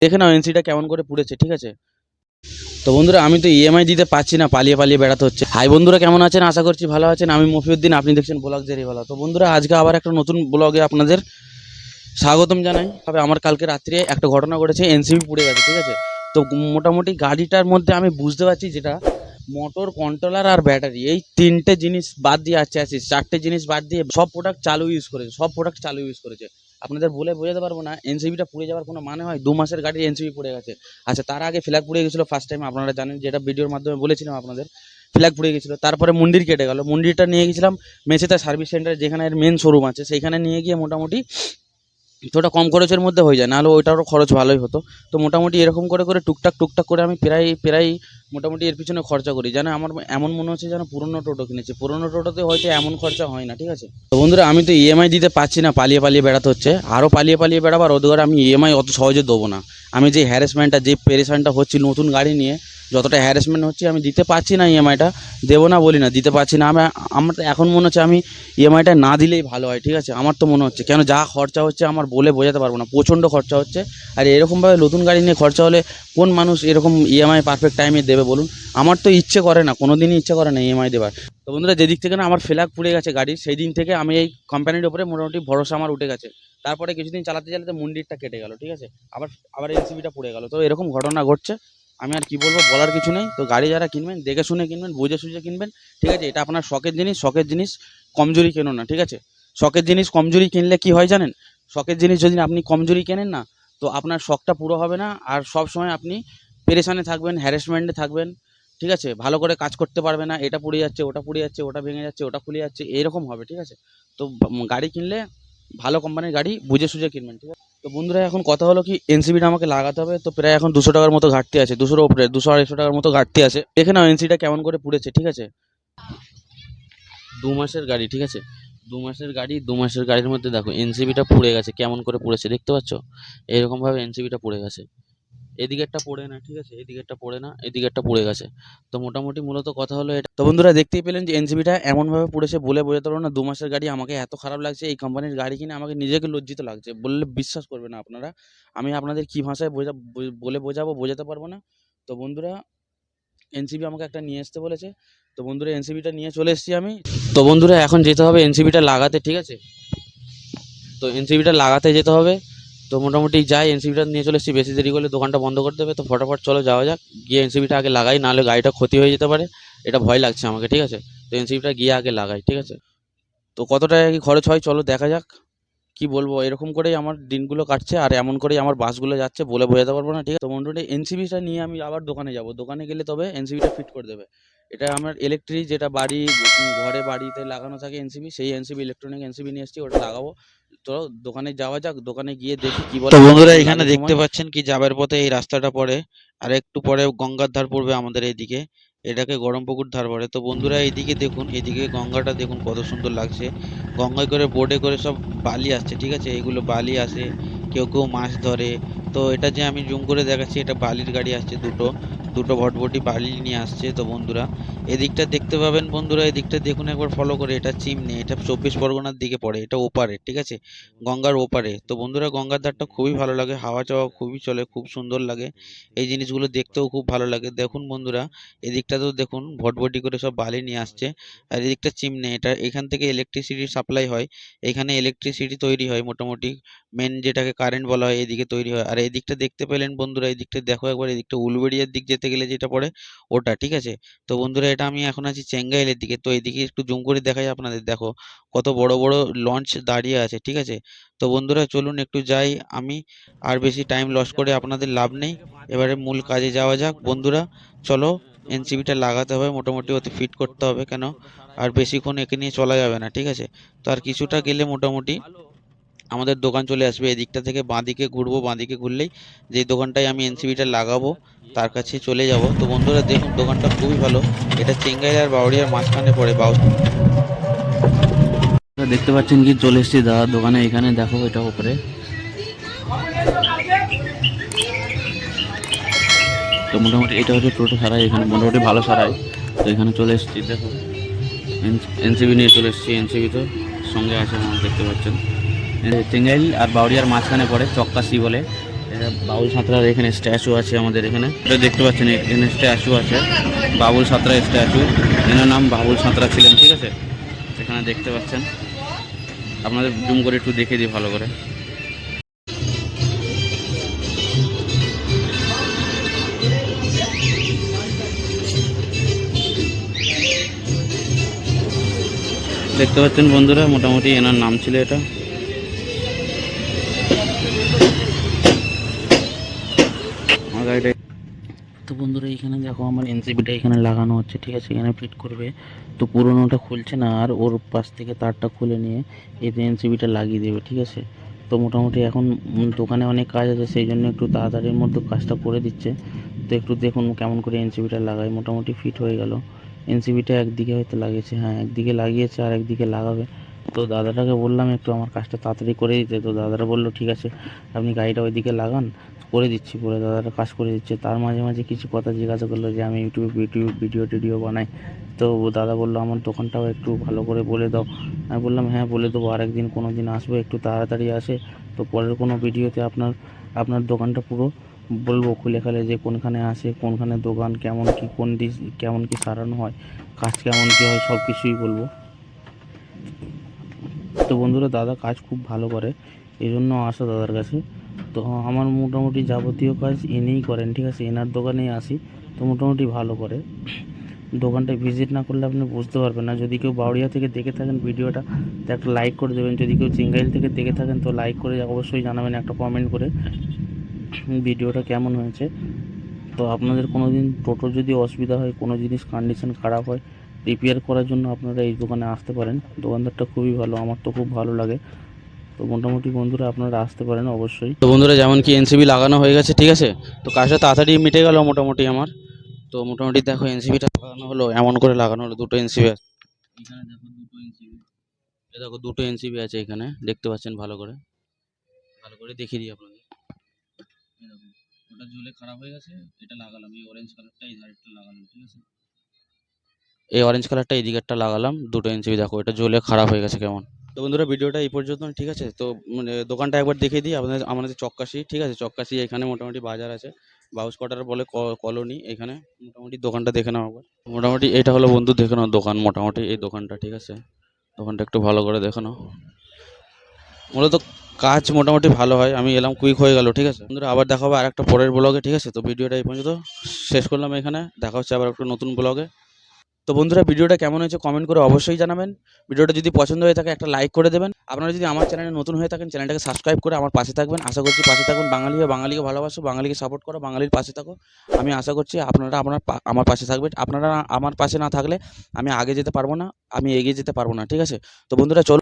দেখে নাও এনসিটা কেমন করে পুড়েছে, ঠিক আছে। তো বন্ধুরা আমি তো ইএমআই দিতে পারছি না, পালিয়ে পালিয়ে বেড়াতে হচ্ছে। হাই বন্ধুরা, কেমন আছেন? আশা করছি ভালো আছেন। আমি মফিউদ্দিন, আপনি দেখছেন ব্লগ জেরিওয়ালা। তো বন্ধুরা আজকে আবার একটা নতুন ব্লগে আপনাদের স্বাগতম জানাই। তবে আমার কালকে রাত্রে একটা ঘটনা ঘটেছে, এনসিবি পুড়ে গেছে, ঠিক আছে। তো মোটামুটি গাড়িটার মধ্যে আমি বুঝতে পারছি যেটা মোটর, কন্ট্রোলার আর ব্যাটারি, এই তিনটে জিনিস বাদ দিয়ে আছে, চারটে জিনিস বাদ দিয়ে সব প্রোডাক্ট চালু ইউজ করেছে। আপনাদের বলে বোঝাতে পারবো না। এনসিবিটা পুড়ে যাওয়ার কোনো মানে হয়? 2 মাসের গাড়ি এনসিবি পুড়ে গেছে। আচ্ছা, তার আগে ফ্ল্যাগ পুড়ে গেছিলো ফার্স্ট টাইম, আপনারা জানেন, যেটা ভিডিওর মাধ্যমে বলেছিলাম আপনাদের। ফ্ল্যাগ পুড়ে গেছিলো, তারপরে মন্দির কেটে গেল। মন্দিরটা নিয়ে গেছিলাম মেছেদা সার্ভিস সেন্টার, যেখানে এর মেন শোরুম আছে, সেইখানে নিয়ে গিয়ে মোটামুটি ওটা কম খরচের মধ্যে হয়ে যায়, নাহলে ওইটারও খরচ ভালোই হতো। তো মোটামুটি এরকম করে করে টুকটাক করে আমি প্রায় মোটামুটি এর পিছনে খরচা করি। যেন আমার এমন মনে হচ্ছে যেন পুরনো টোটো কিনেছি। পুরনো টোটোতে হয়তো এমন খরচা হয় না, ঠিক আছে। তো বন্ধুরা আমি তো ইএমআই দিতে পারছি না, পালিয়ে পালিয়ে বেড়াতে হচ্ছে। আরও পালিয়ে পালিয়ে বেড়াবার ওদের আমি ইএমআই অত সহজে দেবো না। আমি যে হ্যারাসমেন্টটা, যে পেরেশানটা হচ্ছি নতুন গাড়ি নিয়ে, যতটা হ্যারাসমেন্ট হচ্ছে, আমি দিতে পারছি না ইএমআইটা। দেবো না বলি না, দিতে পারছি না। আমার তো এখন মনে হচ্ছে আমি ইএমআইটা না দিলেই ভালো হয়, ঠিক আছে। আমার তো মনে হচ্ছে, কেন যা খরচা হচ্ছে আমার বলে বোঝাতে পারবো না, প্রচণ্ড খরচা হচ্ছে। আর এরকমভাবে নতুন গাড়ি নিয়ে খরচা হলে কোন মানুষ এরকম ইএমআই পারফেক্ট টাইমে দেবে বলুন? আমার তো ইচ্ছে করে না, কোনো দিনই ইচ্ছে করে না ইএমআই দেওয়ার। তো বন্ধুরা, যেদিক থেকে না আমার ফ্ল্যাগ পুড়ে গেছে গাড়ি, সেই দিন থেকে আমি এই কোম্পানির উপরে মোটামুটি ভরসা আমার উঠে গেছে। তারপরে কিছুদিন চালাতে চালাতে মন্দিরটা কেটে গেল, ঠিক আছে। আবার আবার এনসিবিটা পুড়ে গেল। তো এরকম ঘটনা ঘটছে, আমি আর কি বলবো, বলার কিছু নেই। তো গাড়ি যারা কিনবেন দেখে শুনে কিনবেন, বুঝে সুঝে কিনবেন, ঠিক আছে। এটা আপনার শখের জিনিস কমজোরি কেনো না, ঠিক আছে। শখের জিনিস কমজোরি কিনলে কি হয় জানেন? শখের জিনিস যদি আপনি কমজোরি কেনেন না, তো আপনার শখটা পুরো হবে না। আর সব সময় আপনি পেরেশানে থাকবেন, হ্যারাসমেন্টে থাকবেন, ঠিক আছে। ভালো করে কাজ করতে পারবে না, এটা পুড়ে যাচ্ছে, ওটা পুড়ে যাচ্ছে, ওটা ভেঙে যাচ্ছে, ওটা খুলে যাচ্ছে, এরকম হবে, ঠিক আছে। তো গাড়ি কিনলে ভালো কোম্পানির গাড়ি বুঝে সুঝে কিনবেন, ঠিক আছে। তো বন্ধুরা এখন কথা হলো কি, এনসিবিটা আমাকে লাগাতে হবে। তো প্রায় এখন 200 টাকার মতো ঘাটতি আছে, 200-এর উপরে, 200-250 টাকার মতো ঘাটতি আছে। দেখে নাও এনসিটা কেমন করে পুড়েছে, ঠিক আছে। 2 মাসের গাড়ি, ঠিক আছে। 2 মাসের গাড়ির মধ্যে দেখো এনসিবিটা পুড়ে গেছে, কেমন করে পুড়েছে দেখতে পাচ্ছ? এরকমভাবে এনসিবিটা পুড়ে গেছে। এদিকেরটা পড়ে না, ঠিক আছে, এদিকেরটা পড়ে না, এদিকেরটা পড়ে গেছে। তো মোটামুটি মূলত কথা হলো এটা। তো বন্ধুরা দেখতেই পেলেন যে এনসিবিটা এমনভাবে পড়েছে, বলে বোঝাতে পারবো না। 2 মাসের গাড়ি, আমাকে এত খারাপ লাগছে এই কোম্পানির গাড়ি কিনে, আমাকে নিজেকে লজ্জিত লাগছে, বললে বিশ্বাস করবে না আপনারা। আমি আপনাদের কি ভাষায় বলে বোঝাবো, বোঝাতে পারবো না। তো বন্ধুরা এনসিবি আমাকে একটা নিয়ে আসতে বলেছে। তো বন্ধুরা এনসিবিটা নিয়ে চলে এসেছি আমি। তো বন্ধুরা এখন যেতে হবে এনসিবিটা লাগাতে, ঠিক আছে। তো এনসিবিটা লাগাতে যেতে হবে। তো মোটামুটি যাই, এনসিবিটা নিয়ে চলে এসেছি। বেশি দেরি করলে দোকানটা বন্ধ করতে হবে। তো ফটাফট চলো যাওয়া যাক, গিয়ে এনসিবিটা আগে লাগাই, নাহলে গাড়িটা ক্ষতি হয়ে যেতে পারে। এটা ভয় লাগছে আমাকে, ঠিক আছে। তো এনসিবিটা গিয়ে আগে লাগাই, ঠিক আছে। তো কত টাকা কি খরচ হয় চলো দেখা যাক। কি বলবো, এরকম করেই আমার দিনগুলো কাটছে, আর এমন করেই আমার বাসগুলো যাচ্ছে, বলে বোঝাতে পারবো না, ঠিক আছে। তো মোটামুটি এনসিবিটা নিয়ে আমি আবার দোকানে যাব, দোকানে গেলে তবে এনসিবিটা ফিট করে দেবে। এটা আমার ইলেকট্রিক, যেটা ঘরে বাড়িতে লাগানো থাকে এনসিবি, সেই এনসিবি, ইলেকট্রনিক এনসিবি নিয়ে এসেছি, ওটা লাগাবো। তো দোকানে যাওয়া যাক, দোকানে গিয়ে দেখি কি বলে। তো বন্ধুরা কেমন এখানে লাগে দেখতে সময়। পাচ্ছেন কি যাবার পথে এই রাস্তাটা পড়ে, আর একটু পরে গঙ্গার ধার পড়বে আমাদের এইদিকে। এটাকে গরমপুকুর ধার বলে। তো বন্ধুরা এইদিকে দেখুন, এদিকে গঙ্গাটা দেখুন কত সুন্দর লাগছে। গঙ্গায় করে বোটে করে সব বালি আসছে, ঠিক আছে, এগুলো বালি আসে, কেউ কেউ মাছ ধরে। তো এটা যে আমি জুম করে দেখাচ্ছি, এটা বালির গাড়ি আসছে, দুটো দুটো ভটভটি বালি নিয়ে আসছে। তো বন্ধুরা এদিকটা দেখতে পাবেন, বন্ধুরা এদিকটা দেখুন একবার ফলো করে। এটা চিমনি, এটা 24 পরগনার দিকে পড়ে, এটা ওপারে, ঠিক আছে, গঙ্গার ওপারে। তো বন্ধুরা গঙ্গার ধারটা খুবই ভালো লাগে, হাওয়া চাওয়া খুবই চলে, খুব সুন্দর লাগে। এই জিনিসগুলো দেখতেও খুব ভালো লাগে। দেখুন বন্ধুরা এদিকটাতেও দেখুন ভটভটি করে সব বালি নিয়ে আসছে। আর এদিকটা চিমনে, এটা এখান থেকে ইলেকট্রিসিটি সাপ্লাই হয়, এখানে ইলেকট্রিসিটি তৈরি হয়, মোটামুটি মেন যেটাকে কারেন্ট বলা হয় এদিকে তৈরি হয়। আর এদিকটা দেখতে পেলেন বন্ধুরা, এদিকটা দেখো একবার, এদিকটা উলুবেড়িয়ার দিক যেতে গেলে যেটা পড়ে ওটা, ঠিক আছে। তো বন্ধুরা এটা আমি এখন আছি চেঙ্গাইলের দিকে। তো এদিকে একটু জুম করে দেখাই আপনাদের, দেখো কত বড় বড় লঞ্চ দাঁড়িয়ে আছে, ঠিক আছে। তো বন্ধুরা চলুন একটু যাই আমি, আর বেশি টাইম লস করে আপনাদের লাভ নেই। এবারে মূল কাজে যাওয়া যাক বন্ধুরা, চলো। এনসিবিটা লাগাতে হবে, মোটামুটি ওতে ফিট করতে হবে, কেন আর বেশিক্ষণ একে নিয়ে চলা যাবে না, ঠিক আছে। তো আর কিছুটা গেলে মোটামুটি আমাদের দোকান চলে আসবে। এদিকটা থেকে বাঁদিকে ঘুরবো, বাঁদিকে ঘুরলেই যেই দোকানটায় আমি এনসিবিটা লাগাবো তার কাছে চলে যাব। তো বন্ধুরা দেখুন দোকানটা খুবই ভালো, এটা চেঙ্গাই আর বাউরিয়ার মাঝখানে পড়ে দেখতে পাচ্ছেন কি, চলে এসেছি দাদার দোকানে। এখানে দেখো এটা উপরে। তো মোটামুটি এটা হচ্ছে টোটো সারাই, এখানে মোটামুটি ভালো সারাই। তো এখানে চলে এসেছি, দেখো এনসিবি নিয়ে চলে এসেছি। এনসিবি তো সঙ্গে আছে আমার, দেখতে পাচ্ছেন। চেঙ্গাইল আর বাউরিয়ার মাঝখানে পড়ে, চক্কাশি বলে। বাবুল সাঁতরার এখানে স্ট্যাচু আছে আমাদের এখানে, এটা দেখতে পাচ্ছেন এখানে স্ট্যাচু আছে, বাবুল সাঁতরা স্ট্যাচু। এনার নাম বাবুল সাঁতরা ছিলেন, ঠিক আছে। এখানে দেখতে পাচ্ছেন, আপনাদের জুম করে একটু দেখে দিই ভালো করে। দেখতে পাচ্ছেন বন্ধুরা, মোটামুটি এনার নাম ছিল এটা। আমার গাড়িটা তো বন্ধুরা এখানে দেখো আমার এনসিবিটা এখানে লাগানো হচ্ছে, ঠিক আছে। এখানে ফিট করবে, তো পুরোনোটা খুলছে না, আর ওর পাশ থেকে তারটা খুলে নিয়ে এতে এনসিবিটা লাগিয়ে দেবে, ঠিক আছে। তো মোটামুটি এখন দোকানে অনেক কাজ আছে, সেই জন্য একটু তাড়াতাড়ির মধ্যে কাজটা করে দিচ্ছে। তো একটু দেখুন কেমন করে এনসিবিটা লাগায়। মোটামুটি ফিট হয়ে গেল। এনসিবিটা একদিকে হয়তো লাগিয়েছে, হ্যাঁ একদিকে লাগিয়েছে, আর একদিকে লাগাবে। তো দাদাটাকে বললাম একটু আমার কাজটা তাড়াতাড়ি করে দিতে, তো দাদাটা বললো ঠিক আছে আপনি গাড়িটা ওইদিকে লাগান, করে দিচ্ছি। বলে দাদাটা কাজ করে দিচ্ছে। তার মাঝে মাঝে কিছু কথা জিজ্ঞাসা করলো যে আমি ইউটিউবে ভিডিও টিডিও বানাই। তো দাদা বললো আমার দোকানটাও একটু ভালো করে বলে দাও। আমি বললাম হ্যাঁ বলে দেবো, আরেকদিন কোনো দিন আসবো, একটু তাড়াতাড়ি আসে। তো পরের কোনো ভিডিওতে আপনার দোকানটা পুরো বলবো খুলে খালে, যে কোনখানে আসে, কোনখানে দোকান, কেমন কি কেমন কি সারানো হয়, কাজ কেমন কি হয়, সব কিছুই বলবো। তো বন্ধুরা দাদা কাজ খুব ভালো করে, এই জন্য আসা দাদার কাছে। তো আমার মোটামুটি যাবতীয় কাজ এনেই করেন, ঠিক আছে। এনার দোকানেই আসি, তো মোটামুটি ভালো করে। দোকানটায় ভিজিট না করলে আপনি বুঝতে পারবেন না। যদি কেউ বাউরিয়া থেকে দেখে থাকেন ভিডিওটা, তো একটা লাইক করে দেবেন। যদি কেউ চিঙ্গাইল থেকে দেখে থাকেন, তো লাইক করে অবশ্যই জানাবেন একটা কমেন্ট করে ভিডিওটা কেমন হয়েছে। তো আপনাদের কোনো দিন টোটো যদি অসুবিধা হয়, কোনো জিনিস কন্ডিশন খারাপ হয়, রিপেয়ার করার জন্য আপনারা এই দোকানে আসতে পারেন। দোকানদারটা খুবই ভালো, আমার তো খুব ভালো লাগে। তো মোটামুটি বন্ধুরা আপনারা আসতে পারেন অবশ্যই। তো বন্ধুরা যেমন কি এনসিবি লাগানো হয়ে গেছে, ঠিক আছে। তো কাজটা তাড়াতাড়ি মিটে গেল মোটামুটি আমার। তো মোটামুটি দেখো এনসিবিটা লাগানো হলো, এমন করে লাগানো হলো, দুটো এনসিবি আছে এখানে। দেখো দুটো এনসিবি, এ দেখো দুটো এনসিবি আছে এখানে, দেখতে পাচ্ছেন ভালো করে। ভালো করে দেখিয়ে দিই আপনাদের। এই দেখো, ওটা জ্বলে খারাপ হয়ে গেছে, এটা লাগালাম, এই অরেঞ্জ কালারটা এই ধারেরটা লাগালাম, ঠিক আছে। এই অরেঞ্জ কালারটা এই দিকেরটা লাগালাম, দুটো এনসিবি। দেখো এটা জ্বলে খারাপ হয়ে গেছে কেমন। তো বন্ধুরা ভিডিওটা এই পর্যন্ত, ঠিক আছে। তো মানে দোকানটা একবার দেখিয়ে দিই আপনাদের, আমাদের চক্কাশি, ঠিক আছে। চক্কাশি এখানে মোটামুটি বাজার আছে, বাউস কোয়ার্টার বলে কলোনি, এখানে মোটামুটি দোকানটা দেখে নাও একবার। মোটামুটি এটা হলো বন্ধু দেখে নাও দোকান, মোটামুটি এই দোকানটা, ঠিক আছে। দোকানটা একটু ভালো করে দেখে নাও। মূলত কাজ মোটামুটি ভালো হয়, আমি এলাম কুইক হয়ে গেল, ঠিক আছে। বন্ধুরা আবার দেখা হবে আরেকটা পরের ব্লগে, ঠিক আছে। তো ভিডিওটা এই পর্যন্ত শেষ করলাম এখানে, দেখা হচ্ছে আবার একটা নতুন ব্লগে। তো বন্ধুরা ভিডিওটা কেমন হয়েছে কমেন্ট করে অবশ্যই জানাবেন। ভিডিওটা যদি পছন্দ হয়ে থাকে একটা লাইক করে দেবেন। আপনারা যদি আমার চ্যানেলে নতুন হয়ে থাকেন, চ্যানেলটাকে সাবস্ক্রাইব করে আমার পাশে থাকবেন। আশা করছি পাশে থাকুন। বাঙালিকে ভালোবাসো, বাঙালিকে সাপোর্ট করো, বাঙালির পাশে থাকো। আমি আশা করছি আপনারা আমার পাশে থাকবেন। আপনারা আমার পাশে না থাকলে আমি আগে যেতে পারবো না, আমি এগিয়ে যেতে পারবো না, ঠিক আছে। তো বন্ধুরা চলো।